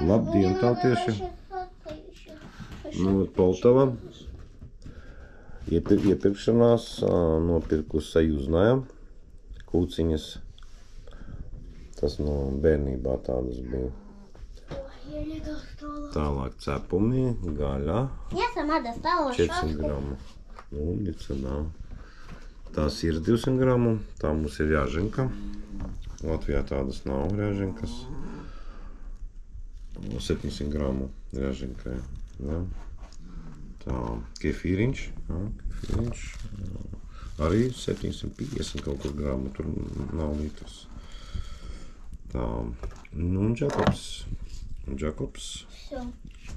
Labdien, tautieši! Nu, Poltava. Iepirkšanās nopirku sajūznājām kūciņas. Tas no bērnībā tādas bija. Tālāk cepumi, gaļa. 400 gramu. Umnica, да. Tās ir 200 gramu. Tā mums ir rяженка. Latvijā tādas nav rяженkas. 700 gramu rяженkai. Ja. Tā, kefīriņš. Ja, kefīriņš. Arī 750 kaut kur gramu. Tur nav litrs. Tā, nu un Jacobs. Всё,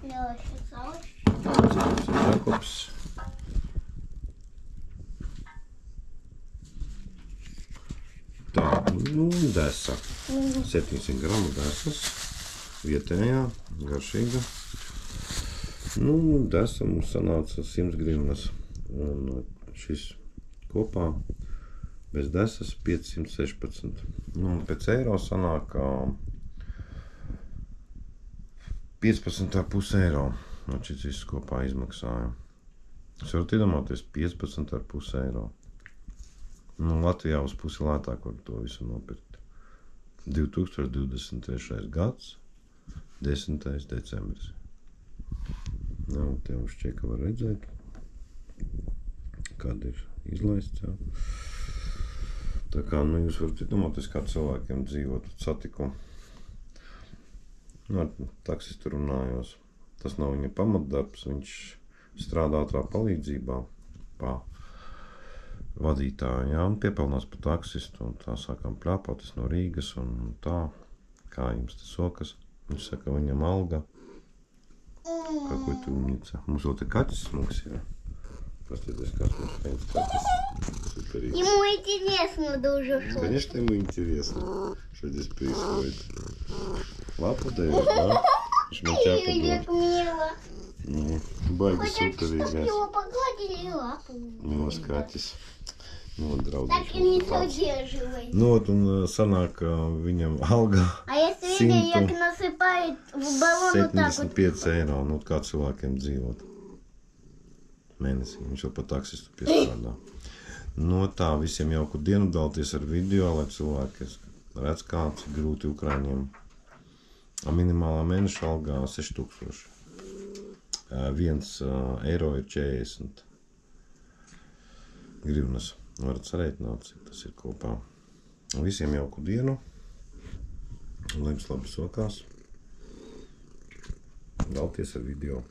я считалась. Jacobs. Tā, nu un desa. 700 gramu desas. Vietējā, garšīga. Nu, desa mums sanāca 100 grivnas. Un šis kopā bez desas 516. Nu, pēc eiro sanāk 15,5 eiro. Un šis viss kopā izmaksāja. Jūs varat iedomāties 15,5 eiro. Nu, Latvijā uz pusi lētāk var to visu nopirkt. 2023. gads, 10. decembris. Nu, te uz čeka var redzēt, kad ir izlaists. Jā. Tā kā, nu, jūs varat iedomāties, kā cilvēkiem dzīvot. Satiku. Nu, ar taksistu runājos. Tas nav viņa pamatdarbs. Viņš strādā ātrā palīdzībā pa vadītāju, jā, un piepelnās pa taksistu. Un tā sākām pļāpāt, es no Rīgas un tā. Kā jums tas sokas? Viņš saka, viņam alga. Какой ты умница. Mums vēl te kaķis smuks ir. Paskatieties, kāds mums viens kaķis. Суперик. Ему интересно дуже что. Конечно, ему интересно, что здесь происходит. Лапу дает, да? Шматяку дает. Мило. Ну, baigi Хотя superīgais. чтобы его погладили и лапу. Milos kaķis. Nu, Так и не задерживай. Nu, un sanāk viņam alga А если видели, как насыпает в баллон вот так вот. 75 eiro. Nu, kā cilvēkiem dzīvot. Mēnesī. Viņš vēl pa taksistu piestrādā. No tā, visiem jauku dienu, dalties ar video, lai cilvēki redz, kāds ir grūti Ukraiņiem. Minimālā mēneša algā 6000. 1 eiro ir 40 grivnas. Varat sareiķināt, cik tas ir kopā. Visiem jauku dienu. Lai jums labi sokās. Dalties ar video.